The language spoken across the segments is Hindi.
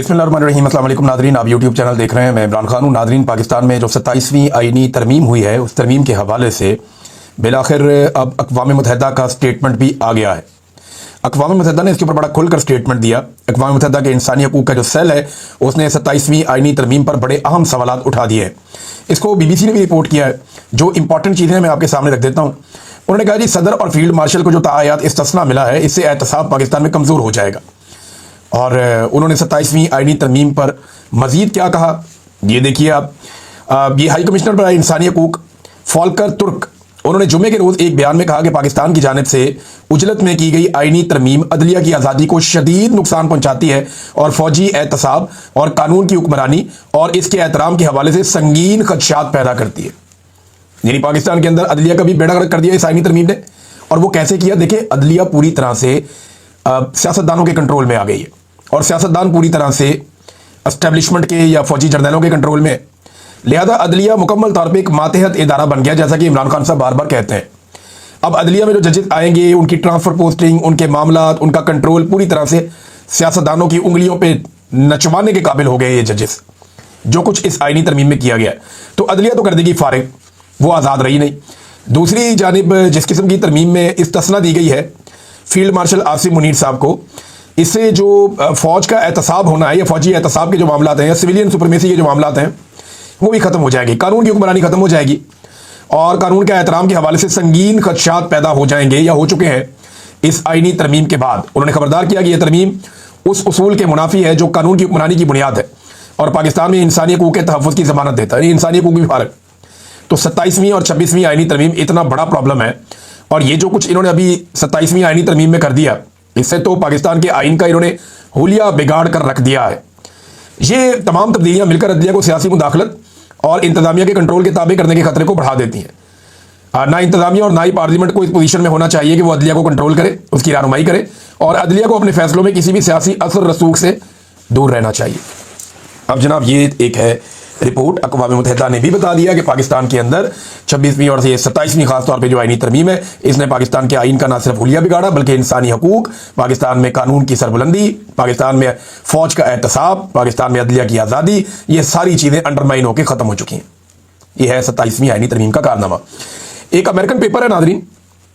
बिस्मिल्लाहिर्रहमानिर्रहीम। अस्सलाम वालेकुम नादरीन, आप यूट्यूब चैनल देख रहे हैं। मैं इमरान खान हूँ। नादरीन, पाकिस्तान में जो 27वीं आईनी तरमीम हुई है, उस तरमीम के हवाले से बिलाखिर अब अक़वाम मुत्तहिदा का स्टेटमेंट भी आ गया है। अक़वाम मुत्तहिदा ने इसके ऊपर बड़ा खुलकर स्टेटमेंट दिया। अक़वाम मुत्तहिदा के इंसानी हकूक़ का जो सेल है, उसने 27वीं आईनी तरमीम पर बड़े अहम सवालात उठा दिए हैं। इसको BBC ने भी रिपोर्ट किया है। जो इंपॉर्टेंट चीज़ें मैं आपके सामने रख देता हूँ। उन्होंने कहा जी, सदर और फील्ड मार्शल को जो तायात इस्तिस्ना मिला है, इससे एहतसाब पाकिस्तान में कमज़ोर हो जाएगा। और उन्होंने 27वीं आईनी तरमीम पर मज़ीद क्या कहा, ये देखिए आप। ये हाई कमिश्नर बराए इंसानी हकूक़ फॉल्कर तुर्क, उन्होंने जुमे के रोज़ एक बयान में कहा कि पाकिस्तान की जानिब से उजलत में की गई आईनी तरमीम अदलिया की आज़ादी को शदीद नुकसान पहुँचाती है और फ़ौजी एहतसाब और कानून की हुक्मरानी और इसके एहतराम के हवाले से संगीन खदशात पैदा करती है। यानी पाकिस्तान के अंदर अदलिया का भी बेड़ा गर्क कर दिया इस आईनी तरमीम ने। और वो कैसे किया, देखिए, अदलिया पूरी तरह से सियासतदानों के कंट्रोल में आ गई है और सियासतदान पूरी तरह से एस्टेब्लिशमेंट के या फौजी जर्नैलों के कंट्रोल में। लिहाजा अदलिया मुकम्मल तौर पे एक मातहत इदारा बन गया, जैसा कि इमरान खान साहब बार बार कहते हैं। अब अदलिया में जो जजेस आएंगे, उनकी ट्रांसफ़र पोस्टिंग, उनके मामला, उनका कंट्रोल पूरी तरह से सियासतदानों की उंगलियों पर नचवाने के काबिल हो गए ये जजेस, जो कुछ इस आईनी तरमीम में किया गया है। तो अदलिया तो कर देगी फारिग, वो आज़ाद रही नहीं। दूसरी जानिब जिस किस्म की तरमीम में इस्तिस्ना दी गई है फील्ड मार्शल आसिम मुनीर साहब को, इससे जो फ़ौज का एहतसाब होना है या फ़ौजी एहतसाब के जो मामला हैं या सिविलियन सुपरमेसी के जो मामला हैं, वो भी ख़त्म हो जाएगी। कानून की हुक्मरानी ख़त्म हो जाएगी और कानून के एहतराम के हवाले से संगीन खदशात पैदा हो जाएंगे या हो चुके हैं इस आईनी तरमीम के बाद। उन्होंने खबरदार किया कि यह तरमीम उस उसूल के मुनाफी है जो कानून की हुक्मरानी की बुनियाद है और पाकिस्तान में इंसानी हकूक़ के तहफ़्फ़ुज़ की ज़मानत देता है। इंसानी हकूक़ भी फ़र्क। तो 27वीं और 26वीं आईनी तरमीम इतना बड़ा प्रॉब्लम है, और ये जो कुछ इन्होंने अभी 27वीं आईनी तरमीम में कर दिया, इससे तो पाकिस्तान के आइन का इन्होंने हुलिया बिगाड़ कर रख दिया है। ये तमाम तब्दीलियां मिलकर अदलिया को सियासी मुदाखलत और इंतजामिया के कंट्रोल के ताबे करने के खतरे को बढ़ा देती हैं। ना इंतजामिया और ना ही पार्लियामेंट को इस पोजीशन में होना चाहिए कि वो अदलिया को कंट्रोल करे, उसकी रहनुमाई करे, और अदलिया को अपने फैसलों में किसी भी सियासी असर रसूख से दूर रहना चाहिए। अब जनाब, ये एक है रिपोर्ट। अक़वाम मुत्तहिदा ने भी बता दिया कि पाकिस्तान के अंदर 26वीं और 27वीं खास तौर पे जो आईनी तरमीम है, इसने पाकिस्तान के आइन का ना सिर्फ हुलिया बिगाड़ा बल्कि इंसानी हकूक़, पाकिस्तान में कानून की सरबुलंदी, पाकिस्तान में फ़ौज का एहतसाब, पाकिस्तान में अदलिया की आज़ादी, ये सारी चीज़ें अंडरमाइन होकर ख़त्म हो चुकी हैं। यह है 27वीं आईनी तरमीम का कारनामा। एक अमेरिकन पेपर है नादरीन,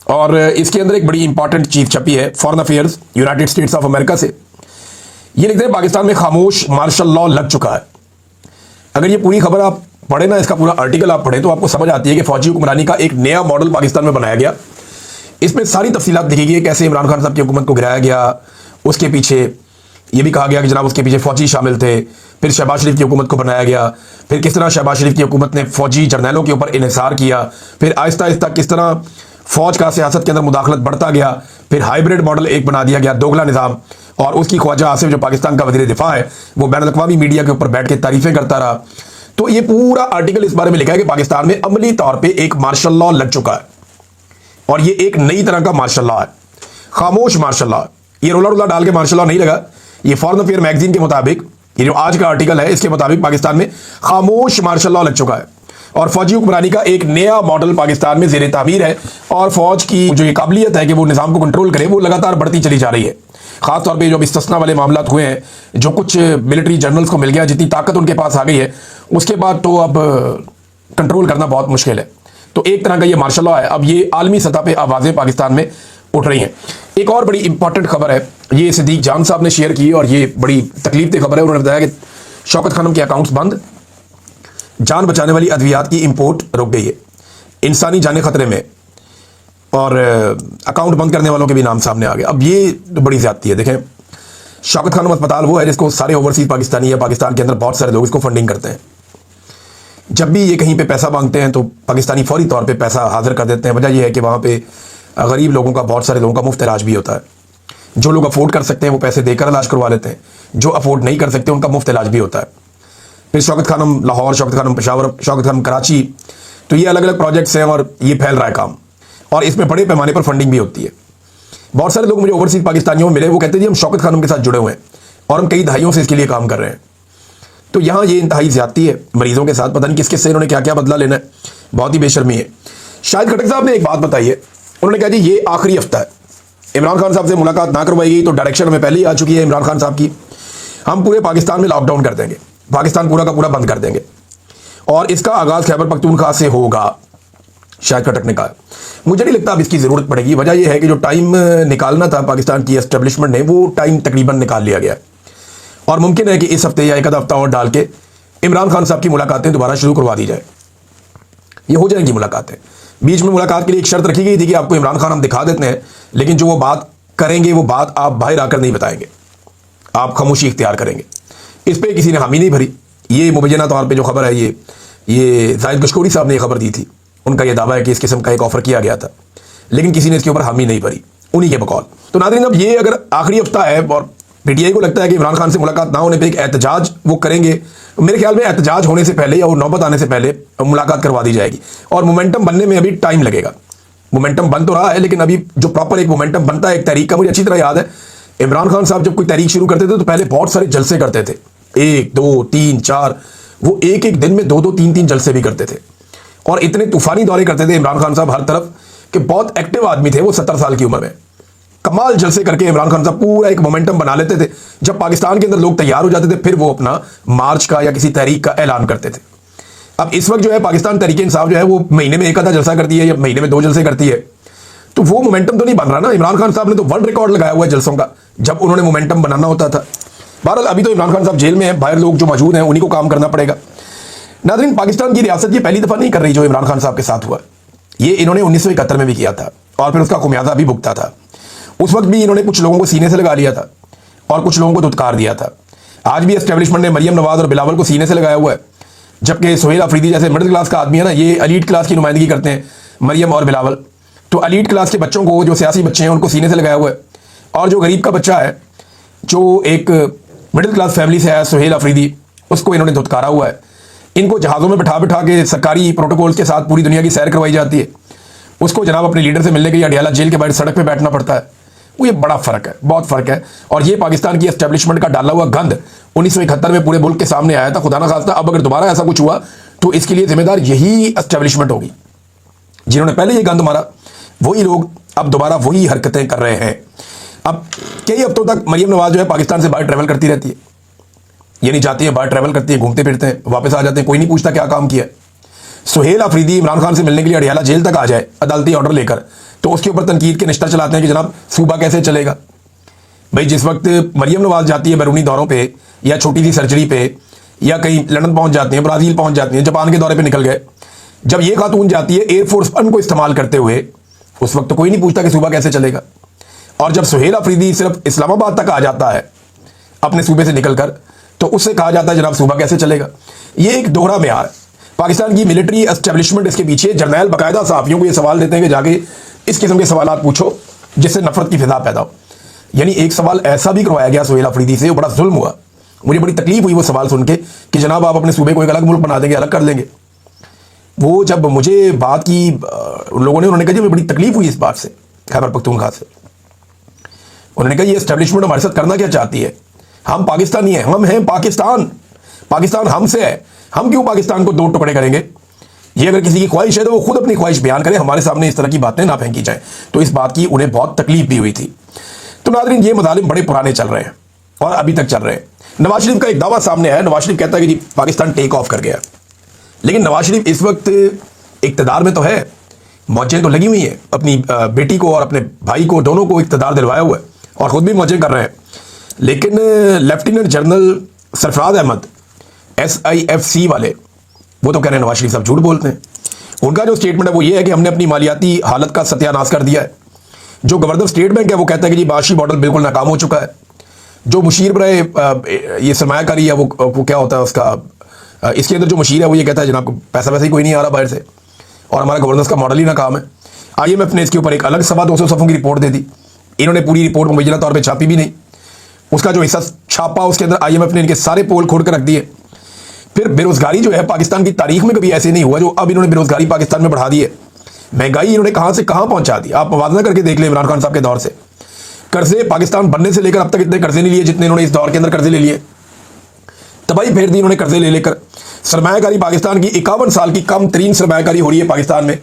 और इसके अंदर एक बड़ी इंपॉर्टेंट चीज़ छपी है foreign affairs United states of America से। ये लिखते हैं, पाकिस्तान में खामोश मार्शल लॉ लग चुका है। अगर ये पूरी खबर आप पढ़े ना, इसका पूरा आर्टिकल आप पढ़े, तो आपको समझ आती है कि फौजी हुक्मरानी का एक नया मॉडल पाकिस्तान में बनाया गया। इसमें सारी तफसीलात लिखी गई है, कैसे इमरान खान साहब की हुकूमत को गिराया गया। उसके पीछे ये भी कहा गया कि जनाब उसके पीछे फौजी शामिल थे। फिर शहबाज शरीफ की हुकूमत को बनाया गया। फिर किस तरह शहबाज शरीफ की हुकूमत ने फौजी जर्नैलों के ऊपर इन्हिसार किया। फिर आहिस्ता आहिस्ता किस तरह फौज का सियासत के अंदर मुदाखलत बढ़ता गया। फिर हाइब्रिड मॉडल एक बना दिया गया, दोगला निज़ाम। और उसकी ख्वाजा आसिफ, जो पाकिस्तान का वज़ीर दिफा है, वो बैनुल अक़वामी मीडिया के ऊपर बैठ के तारीफ़ें करता रहा। तो ये पूरा आर्टिकल इस बारे में लिखा है कि पाकिस्तान में अमली तौर पे एक मार्शल लॉ लग चुका है, और ये एक नई तरह का मार्शल लॉ है, खामोश मार्शल लॉ। ये रोला रोला डाल के मार्शल लॉ नहीं लगा। ये फॉरेन अफेयर मैगजीन के मुताबिक, ये जो आज का आर्टिकल है, इसके मुताबिक पाकिस्तान में खामोश मार्शल लॉ लग चुका है और फौजी हुक्मरानी का एक नया मॉडल पाकिस्तान में ज़ेरे तामीर है। और फौज की जो ये काबिलियत है कि वो निज़ाम को कंट्रोल करे, वो लगातार बढ़ती चली जा रही है। खासतौर पे जो इस्तिस्ना वाले मामला हुए हैं, जो कुछ मिलिट्री जनरल्स को मिल गया, जितनी ताकत उनके पास आ गई है, उसके बाद तो अब कंट्रोल करना बहुत मुश्किल है। तो एक तरह का ये मार्शल लॉ है। अब ये आलमी सतह पे आवाज़ें पाकिस्तान में उठ रही हैं। एक और बड़ी इंपॉर्टेंट खबर है, ये सिद्दीक जान साहब ने शेयर की, और ये बड़ी तकलीफ दे खबर है। उन्होंने बताया कि शौकत खानम के अकाउंट्स बंद, जान बचाने वाली अद्वियात की इम्पोर्ट रुक गई है, इंसानी जाने खतरे में, और अकाउंट बंद करने वालों के भी नाम सामने आ गए। अब ये बड़ी ज़्यादती है। देखें, शौकत खानम अस्पताल वो है जिसको सारे ओवरसीज़ पाकिस्तानी या पाकिस्तान के अंदर बहुत सारे लोग इसको फंडिंग करते हैं। जब भी ये कहीं पे पैसा मांगते हैं तो पाकिस्तानी फौरी तौर पे पैसा हाजिर कर देते हैं। वजह यह है कि वहाँ पे गरीब लोगों का, बहुत सारे लोगों का मुफ्त इलाज भी होता है। जो लोग अफोर्ड कर सकते हैं वो पैसे देकर इलाज करवा लेते हैं, जो अफोर्ड नहीं कर सकते उनका मुफ्त इलाज भी होता है। फिर शौकत खानम लाहौर, शौकत खानम पेशावर, शौकत खानम कराची, तो ये अलग अलग प्रोजेक्ट्स हैं और ये फैल रहा है काम, और इसमें बड़े पैमाने पर फंडिंग भी होती है। बहुत सारे लोग मुझे ओवरसीज़ पाकिस्तानियों में मिले, वो कहते हैं जी हम शौकत खानम के साथ जुड़े हुए हैं और हम कई दहाइयों से इसके लिए काम कर रहे हैं। तो यहाँ ये इंतहाई ज़्यादती है मरीजों के साथ। पता नहीं किस किस से इन्होंने क्या क्या बदला लेना है, बहुत ही बेशर्मी है। शाहिद खट्टक साहब ने एक बात बताई है, उन्होंने कहा जी ये आखिरी हफ्ता है, इमरान खान साहब से मुलाकात ना करवाई गई तो डायरेक्शन हमें पहले ही आ चुकी है इमरान खान साहब की। हम पूरे पाकिस्तान में लॉकडाउन कर देंगे, पाकिस्तान पूरा का पूरा बंद कर देंगे और इसका आगाज खैबर पख्तूनख्वा से होगा। शायद खटक ने कहा, मुझे नहीं लगता अब इसकी ज़रूरत पड़ेगी। वजह यह है कि जो टाइम निकालना था पाकिस्तान की एस्टेब्लिशमेंट ने, वो टाइम तकरीबन निकाल लिया गया और मुमकिन है कि इस हफ्ते या एक आधा हफ्ता और डाल के इमरान खान साहब की मुलाकातें दोबारा शुरू करवा दी जाए। ये हो जाएंगी मुलाकातें। बीच में मुलाकात के लिए एक शर्त रखी गई थी कि आपको इमरान खान हम दिखा देते हैं, लेकिन जो वो बात करेंगे वो बात आप बाहर आकर नहीं बताएंगे, आप खामोशी इख्तियार करेंगे। इस पर किसी ने हामी नहीं भरी। ये मुबैना तौर पे जो खबर है, ये जाहिद गशकोरी साहब ने खबर दी थी, उनका ये दावा है कि इस किस्म का एक ऑफर किया गया था, लेकिन किसी ने इसके ऊपर हामी नहीं भरी, उन्हीं के बकौल। तो नाज़रीन, अब ये अगर आखिरी हफ्ता है और पीटीआई को लगता है कि इमरान खान से मुलाकात ना होने पर एक एहतजाज वो करेंगे, मेरे ख्याल में एहतजाज होने से पहले या वो नौबत आने से पहले मुलाकात करवा दी जाएगी और मोमेंटम बनने में अभी टाइम लगेगा। मोमेंटम बन तो रहा है, लेकिन अभी जो प्रॉपर एक मोमेंटम बनता है एक तहरीक का, मुझे अच्छी तरह याद है इमरान खान साहब जब कोई तहरीक शुरू करते थे तो पहले बहुत सारे जलसे करते थे, 1 2 3 4, वो एक एक दिन में 2 2 3 3 जलसे भी करते थे और इतने तूफानी दौरे करते थे इमरान खान साहब हर तरफ कि बहुत एक्टिव आदमी थे वो। 70 साल की उम्र में कमाल जलसे करके इमरान खान साहब पूरा एक मोमेंटम बना लेते थे। जब पाकिस्तान के अंदर लोग तैयार हो जाते थे फिर वो अपना मार्च का या किसी तहरीक का ऐलान करते थे। अब इस वक्त जो है पाकिस्तान तहरीक इंसाफ जो है वो महीने में एक आधा जलसा करती है या महीने में 2 जलसे करती है, तो वो मोमेंटम तो नहीं बन रहा ना। इमरान खान साहब ने तो वर्ल्ड रिकॉर्ड लगाया हुआ है जलसों का, जब उन्होंने मोमेंटम बनाना होता था। बहरहाल अभी तो इमरान खान साहब जेल में है, बाहर लोग जो मौजूद हैं उन्हीं को काम करना पड़ेगा। नाज़रीन, पाकिस्तान की रियासत ये पहली दफा नहीं कर रही जो इमरान खान साहब के साथ हुआ। ये इन्होंने 1971 में भी किया था और फिर उसका खुमियाजा भी भुगता था। उस वक्त भी इन्होंने कुछ लोगों को सीने से लगा लिया था और कुछ लोगों को धुतकार दिया था। आज भी एस्टेब्लिशमेंट ने मरियम नवाज और बिलावल को सीने से लगाया हुआ है, जबकि सोहेल अफरीदी जैसे मिडिल क्लास का आदमी है ना, ये एलीट क्लास की नुमाइंदगी करते हैं मरियम और बिलावल। तो एलीट क्लास के बच्चों को, जो सियासी बच्चे हैं, उनको सीने से लगाया हुआ है और जो गरीब का बच्चा है, जो एक मिडिल क्लास फैमिली से आया सोहेल अफरीदी, उसको इन्होंने धुतकारा हुआ है। इनको जहाज़ों में बिठा बिठा के सरकारी प्रोटोकॉल के साथ पूरी दुनिया की सैर करवाई जाती है। उसको जनाब अपने लीडर से मिलने के लिए अडियाला जेल के बाहर सड़क पे बैठना पड़ता है। वो ये बड़ा फ़र्क है, बहुत फ़र्क है। और ये पाकिस्तान की एस्टेब्लिशमेंट का डाला हुआ गंद 1971 में पूरे मुल्क के सामने आया था। खुदा ना खास्ता अब अगर दोबारा ऐसा कुछ हुआ तो इसके लिए जिम्मेदार यही एस्टेब्लिशमेंट होगी। जिन्होंने पहले ये गंद मारा वही लोग अब दोबारा वही हरकतें कर रहे हैं। अब कई हफ्तों तक मरियम नवाज जो है पाकिस्तान से बाहर ट्रैवल करती रहती है, यानी जाती है बाहर ट्रैवल करती है, घूमते फिरते हैं, वापस आ जाते हैं, कोई नहीं पूछता क्या काम किया। सोहेल अफरीदी इमरान खान से मिलने के लिए अडियाला जेल तक आ जाए अदालती ऑर्डर लेकर, तो उसके ऊपर तनकीद के निश्तर चलाते हैं कि जनाब सूबा कैसे चलेगा। भाई जिस वक्त मरियम नवाज जाती है बैरूनी दौरों पे या छोटी सी सर्जरी पे या कहीं लंदन पहुंच जाती हैं, ब्राज़ील पहुंच जाती हैं, जापान के दौरे पे निकल गए, जब ये खातून जाती है एयरफोर्स वन को इस्तेमाल करते हुए, उस वक्त तो कोई नहीं पूछता कि सूबा कैसे चलेगा। और जब सोहेल अफरीदी सिर्फ इस्लामाबाद तक आ जाता है अपने सूबे से निकलकर, तो उससे कहा जाता है जनाब सूबा कैसे चलेगा। ये एक दोहरा मेयार है। पाकिस्तान की मिलिट्री एस्टेब्लिशमेंट इसके पीछे जर्नैल बाकायदा सहाफ़ियों को ये सवाल देते हैं कि जाके इस किस्म के सवाल पूछो जिससे नफरत की फिजा पैदा हो। यानी एक सवाल ऐसा भी करवाया गया सोहेल अफरीदी से, वो बड़ा जुल्म हुआ। मुझे बड़ी तकलीफ हुई वो सवाल सुन के कि जनाब आप अपने सूबे को एक अलग मुल्क बना देंगे, अलग कर लेंगे। वो जब मुझे बात की लोगों ने, उन्होंने कहा जी मुझे बड़ी तकलीफ हुई इस बात से, खैबर पख्तूनख्वा से। उन्होंने कहा ये एस्टेब्लिशमेंट हमारे साथ करना क्या चाहती है, हम पाकिस्तानी हैं, हम हैं पाकिस्तान, पाकिस्तान हमसे है, हम क्यों पाकिस्तान को 2 टुकड़े करेंगे। ये अगर किसी की ख्वाहिश है तो वो खुद अपनी ख्वाहिश बयान करे, हमारे सामने इस तरह की बातें ना फेंकी जाए। तो इस बात की उन्हें बहुत तकलीफ भी हुई थी। तो नाज़रीन, ये मज़ालिम बड़े पुराने चल रहे हैं और अभी तक चल रहे हैं। नवाज शरीफ का एक दावा सामने आया, नवाज शरीफ कहता है कि जी पाकिस्तान टेक ऑफ कर गया, लेकिन नवाज शरीफ इस वक्त इक़्तिदार में तो है, मौजें तो लगी हुई हैं, अपनी बेटी को और अपने भाई को, दोनों को इक़्तिदार दिलवाया हुआ है और ख़ुद भी मौजें कर रहे हैं। लेकिन lieutenant general Sarfaraz Ahmed SIFC वाले, वो तो कह रहे हैं नवाज शरीफ साहब झूठ बोलते हैं। उनका जो स्टेटमेंट है वो ये है कि हमने अपनी मालियाती हालत का सत्यानाश कर दिया है। जो गवर्नर स्टेट बैंक है वो कहता है कि जी बाशी मॉडल बिल्कुल नाकाम हो चुका है। जो मुशीर बराए ये सरमायाकारी है वो क्या होता है उसका, इसके अंदर जो मुशीर है वो ये कहता है जनाब पैसा वैसे ही कोई नहीं आ रहा बाहर से और हमारा गवर्नेंस का मॉडल ही नाकाम है। IMF ने इसके ऊपर एक अलग 225 सफ़ों की रिपोर्ट दे दी। इन्होंने पूरी रिपोर्ट मुबैना तौर पर छापी भी नहीं, उसका जो हिस्सा छापा उसके अंदर IMF ने इनके सारे पोल खोल कर रख दिए। फिर बेरोजगारी जो है पाकिस्तान की तारीख में कभी ऐसे नहीं हुआ जो अब इन्होंने बेरोजगारी पाकिस्तान में बढ़ा दी है। महंगाई इन्होंने कहां से कहां पहुंचा दी, आप मुवाजना करके देख लें इमरान खान साहब के दौर से। कर्जे पाकिस्तान बनने से लेकर अब तक इतने कर्जे नहीं लिए जितने इन्होंने इस दौर के अंदर कर्जे ले लिए। तबाही फेर दी इन्होंने कर्जे ले लेकर। सरमायाकारी पाकिस्तान की 51 साल की कम तरीन सरमायाकारी हो रही है पाकिस्तान में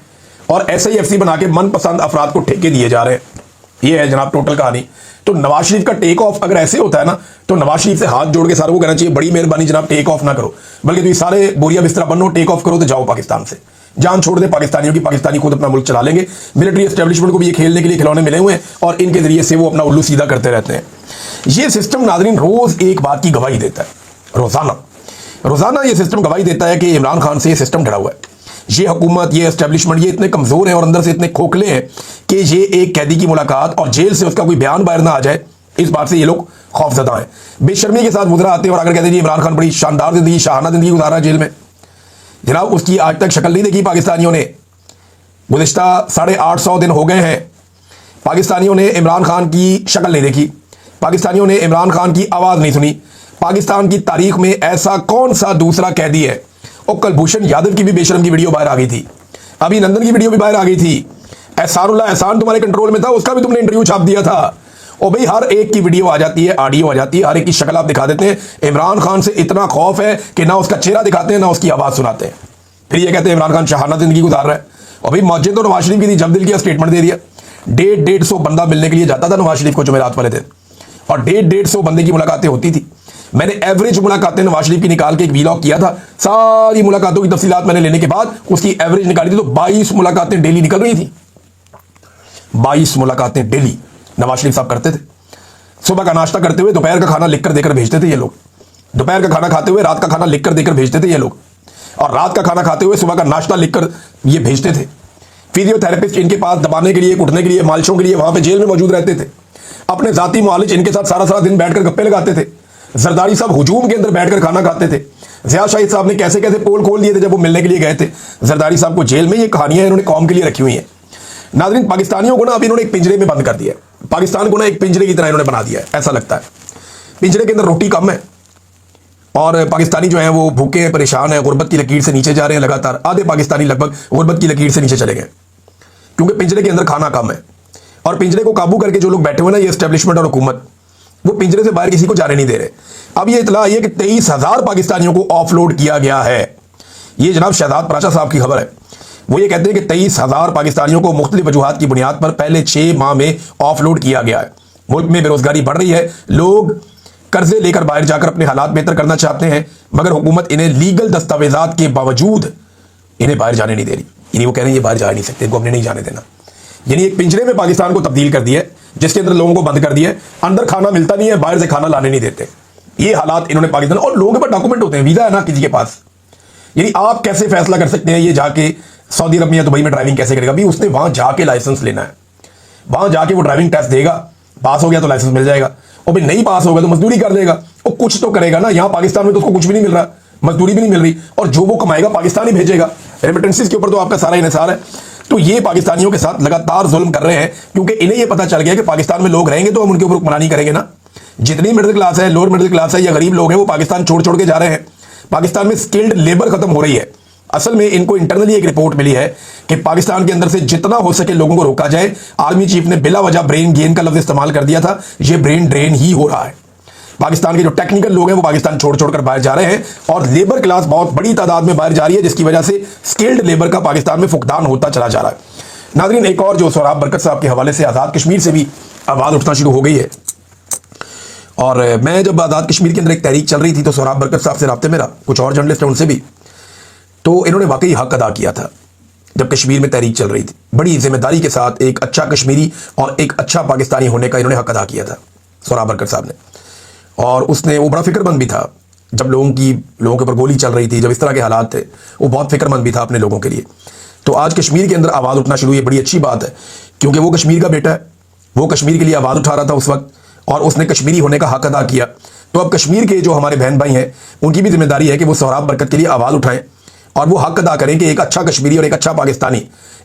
और SIFC बना के मनपसंद अफराद को ठेके दिए जा रहे हैं। ये है जनाब टोटल कहानी। तो नवाज शरीफ का टेक ऑफ अगर ऐसे होता है ना, तो नवाज शरीफ से हाथ जोड़ के सारों को कहना चाहिए बड़ी मेहरबानी जनाब, टेक ऑफ ना करो, बल्कि तुम सारे बोरिया बिस्तरा बनो, टेक ऑफ करो तो जाओ पाकिस्तान से, जान छोड़ दे पाकिस्तानियों की, पाकिस्तानी खुद अपना मुल्क चला लेंगे। मिलिट्री एस्टेब्लिशमेंट को भी ये खेलने के लिए खिलौने मिले हुए हैं और इनके जरिए से वो अपना उल्लू सीधा करते रहते हैं। ये सिस्टम नाज़रीन रोज एक बात की गवाही देता है, रोजाना ये सिस्टम गवाही देता है कि इमरान खान से ये सिस्टम डरा हुआ है, ये हुकूमत, ये एस्टेब्लिशमेंट, ये इतने कमजोर हैं और अंदर से इतने खोखले हैं कि ये एक कैदी की मुलाकात और जेल से उसका कोई बयान बाहर ना आ जाए, इस बात से ये लोग खौफजदा हैं। बेशर्मी के साथ गुजरा आते हैं और अगर कहते हैं इमरान खान बड़ी शानदार जिंदगी, शाहाना जिंदगी गुजारा जेल में, जनाब उसकी आज तक शक्ल नहीं देखी पाकिस्तानियों ने। गुज़िश्ता 850 दिन हो गए हैं, पाकिस्तानियों ने इमरान खान की शक्ल नहीं देखी, पाकिस्तानियों ने इमरान खान की आवाज़ नहीं सुनी। पाकिस्तान की तारीख में ऐसा कौन सा दूसरा कैदी है? और कुलभूषण यादव की भी बेशरम की वीडियो बाहर आ गई थी, अभी नंदन की वीडियो भी बाहर आ गई थी, एहसानुल्लाह एहसान तुम्हारे कंट्रोल में था, उसका भी तुमने इंटरव्यू छाप दिया था। और भाई हर एक की वीडियो आ जाती है, ऑडियो आ जाती है, हर एक की शक्ल आप दिखा देते हैं। इमरान खान से इतना खौफ है कि ना उसका चेहरा दिखाते हैं ना उसकी आवाज़ सुनाते हैं, फिर ये कहते हैं इमरान खान शाहाना जिंदगी गुजार रहा है। और भाई मस्जिद तो नवाज शरीफ की थी, जब दिल किया स्टेटमेंट दे दिया। 150 बंदा मिलने के लिए जाता था नवाज शरीफ को जुमेरात वाले दिन, और 150 बंदे की मुलाकातें होती थी। मैंने एवरेज मुलाकातें नवाज शरीफ की निकाल के एक वीलॉग किया था, सारी मुलाकातों की तफसीलात मैंने लेने के बाद उसकी एवरेज निकाली थी, तो 22 मुलाकातें डेली निकल रही थी। 22 मुलाकातें डेली नवाज शरीफ साहब करते थे। सुबह का नाश्ता करते हुए दोपहर का खाना लिखकर देकर भेजते थे ये लोग, दोपहर का खाना खाते हुए रात का खाना लिखकर देकर भेजते थे ये लोग, और रात का खाना खाते हुए सुबह का नाश्ता लिखकर ये भेजते थे। फिजियोथेरेपिस्ट इनके पास दबाने के लिए, उठने के लिए, मालिशों के लिए वहां पे जेल में मौजूद रहते थे। अपने जाती मुआलिज इनके साथ सारा दिन बैठकर गप्पे लगाते थे। जरदारी साहब हुजूम के अंदर बैठकर खाना खाते थे। ज़िया शाहिद साहब ने कैसे कैसे पोल खोल दिए थे जब वो मिलने के लिए गए थे जरदारी साहब को जेल में। ये कहानियां इन्होंने कौम के लिए रखी हुई हैं। नाज़रीन, पाकिस्तानियों को ना अभी इन्होंने एक पिंजरे में बंद कर दिया है, पाकिस्तान को ना एक पिंजरे की तरह इन्होंने बना दिया है। ऐसा लगता है पिंजरे के अंदर रोटी कम है और पाकिस्तानी जो है वो भूखे हैं, परेशान है, गुर्बत की लकीर से नीचे जा रहे हैं। लगातार आधे पाकिस्तानी लगभग गुर्बत की लकीर से नीचे चले गए क्योंकि पिंजरे के अंदर खाना कम है। और पिंजरे को काबू करके जो लोग बैठे हुए ना, ये एस्टेब्लिशमेंट और हुकूमत, वो पिंजरे से बाहर किसी को जाने नहीं दे रहे। अब ये इतला आई है कि 23,000 पाकिस्तानियों को ऑफलोड किया गया है। ये जनाब शहजाद पराशा साहब की खबर है। वो ये कहते हैं कि 23,000 पाकिस्तानियों को मुख्तलिफ वजूहात की बुनियाद पर पहले 6 माह में ऑफलोड किया गया है। मुल्क में बेरोजगारी बढ़ रही है, लोग कर्जे लेकर बाहर जाकर अपने हालात बेहतर करना चाहते हैं, मगर हुकूमत इन्हें लीगल दस्तावेजात के बावजूद इन्हें बाहर जाने नहीं दे रही। यानी वो कह रहे हैं ये बाहर जा नहीं सकते, इनको हमने नहीं जाने देना। यानी एक पिंजरे में पाकिस्तान को तब्दील कर दिया है, जिसके अंदर लोगों को बंद कर दिया है, अंदर खाना मिलता नहीं है, बाहर से खाना लाने नहीं देते। ये हालात इन्होंने पाकिस्तान, और लोगों के पास डॉक्यूमेंट होते हैं, वीजा है ना किसी के पास। यानी आप कैसे फैसला कर सकते हैं ये जाके सऊदी अरब में या दुबई में ड्राइविंग कैसे करेगा? भी उसने वहां जाके लाइसेंस लेना है, वहां जाके वो ड्राइविंग टेस्ट देगा, पास हो गया तो लाइसेंस मिल जाएगा, और भाई नहीं पास होगा तो मजदूरी कर लेगा। वो कुछ तो करेगा ना। यहाँ पाकिस्तान में तो उसको कुछ भी नहीं मिल रहा, मजदूरी भी नहीं मिल रही, और जो वो कमाएगा पाकिस्तान ही भेजेगा। रेमिटेंसेस के ऊपर तो आपका सारा इन्हिसार है। तो ये पाकिस्तानियों के साथ लगातार जुल्म कर रहे हैं क्योंकि इन्हें ये पता चल गया कि पाकिस्तान में लोग रहेंगे तो हम उनके ऊपर हुक्मरानी करेंगे ना। जितनी मिडिल क्लास है, लोअर मिडिल क्लास है या गरीब लोग हैं, वो पाकिस्तान छोड़ छोड़ के जा रहे हैं। पाकिस्तान में स्किल्ड लेबर खत्म हो रही है। असल में इनको इंटरनली एक रिपोर्ट मिली है कि पाकिस्तान के अंदर से जितना हो सके लोगों को रोका जाए। आर्मी चीफ ने बिला वजह ब्रेन गेन का लफ्ज इस्तेमाल कर दिया था। ये ब्रेन ड्रेन ही हो रहा है। पाकिस्तान के जो टेक्निकल लोग हैं वो पाकिस्तान छोड़ छोड़कर बाहर जा रहे हैं और लेबर क्लास बहुत बड़ी तादाद में बाहर जा रही है, जिसकी वजह से स्किल्ड लेबर का पाकिस्तान में फुकदान होता चला जा रहा है। नाज़रीन, एक और जो सोहराब बरकत साहब के हवाले से आज़ाद कश्मीर से भी आवाज़ उठना शुरू हो गई है। और मैं जब आज़ाद कश्मीर के अंदर एक तहरीक चल रही थी तो सोहराब बरकत साहब से राब्ते मेरा, कुछ और जर्नलिस्ट हैं उनसे भी, तो इन्होंने वाकई हक अदा किया था। जब कश्मीर में तहरीक चल रही थी, बड़ी जिम्मेदारी के साथ एक अच्छा कश्मीरी और एक अच्छा पाकिस्तानी होने का इन्होंने हक अदा किया था सोहराब बरकत साहब ने। और उसने, वो बड़ा फिक्रमंद भी था जब लोगों के ऊपर गोली चल रही थी, जब इस तरह के हालात थे, वो बहुत फिक्रमंद भी था अपने लोगों के लिए। तो आज कश्मीर के अंदर आवाज़ उठना शुरू हुई, बड़ी अच्छी बात है, क्योंकि वो कश्मीर का बेटा है, वो कश्मीर के लिए आवाज़ उठा रहा था उस वक्त और उसने कश्मीरी होने का हक अदा किया। तो अब कश्मीर के जो हमारे बहन भाई हैं उनकी भी जिम्मेदारी है कि वो सोहराब बरकत के लिए आवाज़ उठाएं और वो हक अदा करें कि एक अच्छा कश्मीरी और एक अच्छा पाकिस्तानी,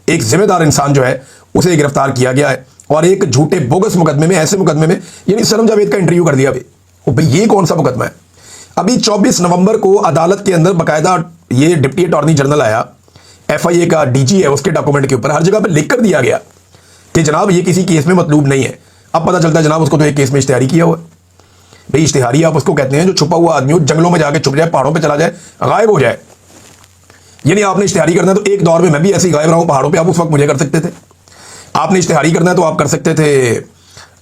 एक जिम्मेदार इंसान जो है उसे गिरफ्तार किया गया है और एक झूठे बोगस मुकदमे में, ऐसे मुकदमे में, यानी सनम जावेद का इंटरव्यू कर दिया भाई ये कौन सा मुकदमा है? अभी 24 नवंबर को अदालत के अंदर बाकायदा ये डिप्टी अटॉर्नी जनरल आया, FIA का DG है, उसके डॉक्यूमेंट के ऊपर हर जगह पे लिख कर दिया गया कि जनाब ये किसी केस में मतलूब नहीं है। अब पता चलता है जनाब उसको तो एक केस में इश्तिहारी किया हुआ है। भाई इश्तिहारी आप उसको कहते हैं जो छुपा हुआ आदमी हो, जंगलों में जाके छुप जाए, पहाड़ों पर चला जाए, गायब हो जाए। यानी आपने इश्तिहारी करना है तो एक दौर में मैं भी ऐसे ही गायब रहा हूं पहाड़ों पर, आप उस वक्त मुझे कर सकते थे। आपने इश्तिहारी करना है तो आप कर सकते थे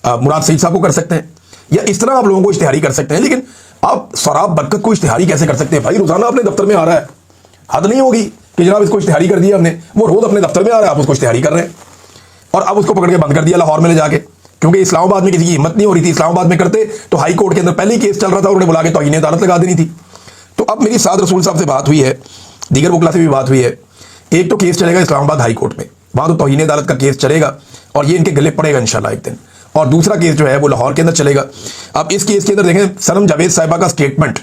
मुराद सईद साहब को कर सकते हैं, या इस तरह आप लोगों को इश्तिहारी कर सकते हैं। लेकिन आप सराब बरकत को इश्तिहारी कैसे कर सकते हैं? भाई रोजाना अपने दफ्तर में आ रहा है, हद नहीं होगी कि जनाब इसको इश्तिहारी कर दिया हमने। वो रोज अपने दफ्तर में आ रहा है, आप उसको इश्तिहारी कर रहे हैं, और अब उसको पकड़ के बंद कर दिया लाहौर में ले जाके, क्योंकि इस्लामाबाद में किसी की हिम्मत नहीं हो रही थी। इस्लामाबाद में करते तो हाई कोर्ट के अंदर पहले ही केस चल रहा था, उन्हें बुला के तौहीन अदालत लगा देनी थी। तो अब मेरी साद रसूल साहब से बात हुई है, दीगर वकला से भी बात हुई है। एक तो केस चलेगा इस्लामाबाद हाई कोर्ट में, वहां तो तौहीन अदालत का केस चलेगा और ये इनके गले पड़ेगा इंशाल्लाह एक दिन। और दूसरा केस जो है वो लाहौर के अंदर चलेगा। अब इस केस के अंदर देखें, सनम जावेद साहिबा का स्टेटमेंट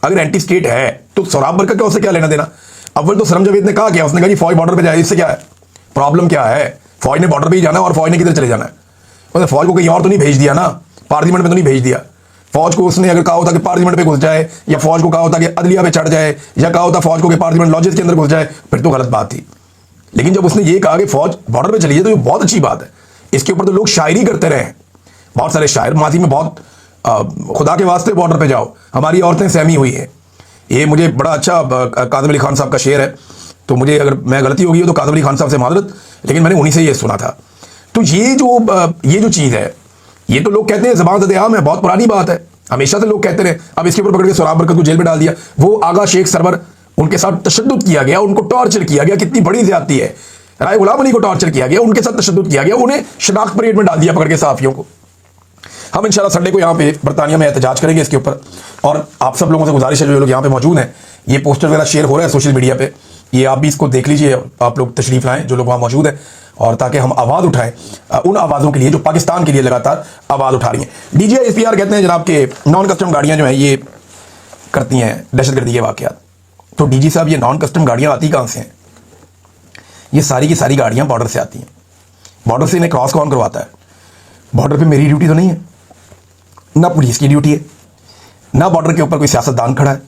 अगर एंटी स्टेट है तो सराब बरकत का उससे क्या लेना देना? अव्वल तो सनम जावेद ने कहा क्या, उसने कहा जी फौज बॉर्डर पे जाए, इससे क्या है, प्रॉब्लम क्या है? फौज ने बॉर्डर पे ही जाना, और फौज ने किधर चले जाना है? उसने फौज को कहीं और तो नहीं भेज दिया ना, पार्लियामेंट में तो नहीं भेज दिया। फौज को उसने अगर कहा होता कि पार्लियामेंट पे घुस जाए, या फौज को कहा होता कि अदलिया पे चढ़ जाए, या कहा होता फौज को कि पार्लियामेंट लॉजेस के अंदर घुस जाए, फिर तो गलत बात थी। लेकिन जब उसने ये कहा कि फौज बॉर्डर पे चली जाए तो ये बहुत अच्छी बात है। इसके ऊपर तो लोग शायरी करते रहे हैं, बहुत सारे शायर माजी में बहुत खुदा के वास्ते बॉर्डर पे जाओ, हमारी औरतें सहमी हुई हैं। ये मुझे बड़ा अच्छा कादम अली खान साहब का शेर है, तो मुझे अगर मैं गलती होगी तो कादम अली खान साहब से माजरत, लेकिन मैंने उन्हीं से ये सुना था। तो ये जो चीज़ है, ये तो लोग कहते हैं ज़बान ज़द-ए-आम है, बहुत पुरानी बात है, हमेशा से लोग कहते रहे। अब इसके ऊपर पकड़ के सराब बरकत को जेल में डाल दिया। वो आगा शेख सरवर, उनके साथ तशद्दुद किया गया, उनको टॉर्चर किया गया, कितनी बड़ी ज्यादती है। राय गुलाम अली को टॉर्चर किया गया, उनके साथ तशद्दुद किया गया, उन्हें शनाख्त परेड में डाल दिया पकड़ के सहाफियों को। हम इंशाल्लाह संडे को यहाँ पे बरतानिया में एहतजाज करेंगे इसके ऊपर, और आप सब लोगों से गुजारिश है जो लोग यहाँ पे मौजूद हैं, ये पोस्टर वगैरह शेयर हो रहा है सोशल मीडिया पे, ये आप भी इसको देख लीजिए, आप लोग तशरीफ लाएं जो लोग वहाँ मौजूद हैं, और ताकि हम आवाज़ उठाएं उन आवाज़ों के लिए जो पाकिस्तान के लिए लगातार आवाज़ उठा रही हैं। DGI SPR कहते हैं जनाब के नॉन कस्टम गाड़ियाँ जो हैं ये करती हैं दहशतगर्दी के वाक़यात। तो DG साहब, ये नॉन कस्टम गाड़ियाँ आती कहाँ से हैं? ये सारी की सारी गाड़ियाँ बॉर्डर से आती हैं। बॉर्डर से इन्हें क्रॉस कौन करवाता है? बॉर्डर पे मेरी ड्यूटी तो नहीं है, ना पुलिस की ड्यूटी है, ना बॉर्डर के ऊपर कोई सियासतदान खड़ा है,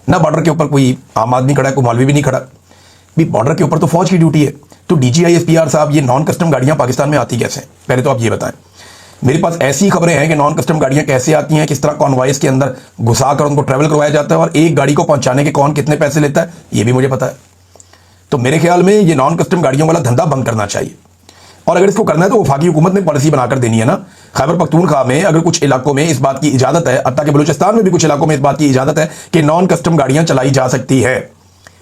ना बॉर्डर के ऊपर कोई आम आदमी खड़ा है, कोई मौलवी भी नहीं खड़ा भी। बॉर्डर के ऊपर तो फौज की ड्यूटी है। तो DGI SPR साहब, ये नॉन कस्टम गाड़ियाँ पाकिस्तान में आती कैसे हैं? पहले तो आप ये बताएं। मेरे पास ऐसी खबरें हैं कि नॉन कस्टम गाड़ियाँ कैसे आती हैं, किस तरह कॉन्वॉयस के अंदर घुसा कर उनको ट्रैवल करवाया जाता है, और एक गाड़ी को पहुंचाने के कौन कितने पैसे लेता है, ये भी मुझे पता है। तो मेरे ख्याल में ये नॉन कस्टम गाड़ियों वाला धंधा बंद करना चाहिए, और अगर इसको करना है तो वफाकी हुकूमत ने पॉलिसी बनाकर देनी है ना। खैबर पख्तूनख्वा में अगर कुछ इलाकों में इस बात की इजाजत है, हत्ता कि बलूचिस्तान में भी कुछ इलाकों में इस बात की इजाजत है कि नॉन कस्टम गाड़ियां चलाई जा सकती है।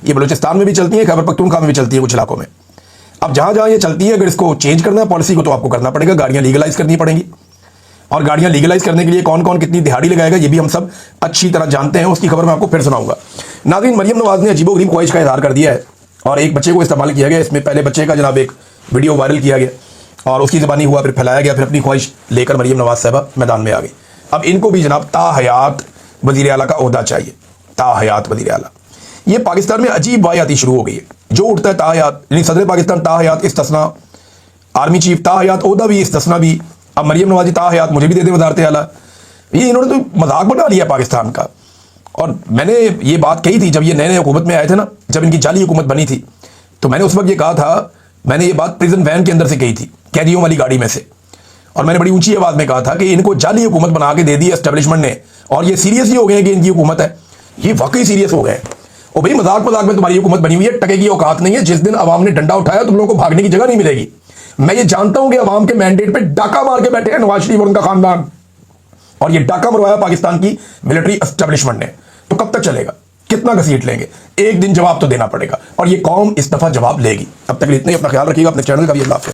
ये बलूचिस्तान में भी चलती है, खैबर पख्तूनख्वा में भी चलती है कुछ इलाकों में। अब जहां जहां ये चलती है, अगर इसको चेंज करना है पॉलिसी को, तो आपको करना पड़ेगा, गाड़ियां लीगलाइज करनी पड़ेंगी। और गाड़ियां लीगलाइज करने के लिए कौन कौन कितनी दिहाड़ी लगाएगा ये भी हम सब अच्छी तरह जानते हैं, उसकी खबर मैं आपको फिर सुनाऊंगा। नाज़रीन, मरियम नवाज ने अजीबोगरीब ख्वाहिश का इजहार कर दिया है और एक बच्चे को इस्तेमाल किया गया। इसमें पहले बच्चे का जनाब एक वीडियो वायरल किया गया और उसकी ज़बानी हुआ, फिर फैलाया गया, फिर अपनी ख्वाहिश लेकर मरियम नवाज साहबा मैदान में आ गई। अब इनको भी जनाब ताहयात वज़ीर आला का ओहदा चाहिए, ताहयात वज़ीर आला। ये पाकिस्तान में अजीब वाहियाती शुरू हो गई है, जो उठता है ताहयात, यानी सदर पाकिस्तान ताहयात इस्तिस्ना, आर्मी चीफ ताहयात ओहदा भी इस्तिस्ना भी, अब मरियम नवाजी ताहयात मुझे भी दे दे वज़ारत आला। ये इन्होंने तो मजाक बना लिया पाकिस्तान का। और मैंने ये बात कही थी जब ये नए नए हुकूमत में आए थे ना, जब इनकी जाली हुकूमत बनी थी, तो मैंने उस वक्त ये कहा था, मैंने ये बात प्रिजन वैन के अंदर से कही थी, कैदियों वाली गाड़ी में से, और मैंने बड़ी ऊंची आवाज में कहा था कि इनको जाली हुकूमत बना के दे दी एस्टेब्लिशमेंट ने, और ये सीरियस ही हो गए कि इनकी हुकूमत है। ये वाकई सीरियस हो गए। और भाई मजाक मजाक में तुम्हारी हुकूमत बनी हुई है, टके की औकात नहीं है। जिस दिन अवाम ने डंडा उठाया तुम लोगों को भागने की जगह नहीं मिलेगी। मैं ये जानता हूं कि अवाम के मैंडेट पे डाका मार के बैठे हैं नवाज शरीफ और उनका खानदान, और ये डाका मरवाया पाकिस्तान की मिलिट्री एस्टेब्लिशमेंट ने। तो कब तक चलेगा, कितना घसीट लेंगे? एक दिन जवाब तो देना पड़ेगा, और ये कौम इस दफा जवाब लेगी। अब तक इतना ही, अपना ख्याल रखिएगा, अपने चैनल का भी अल्लाह हाफ़िज़।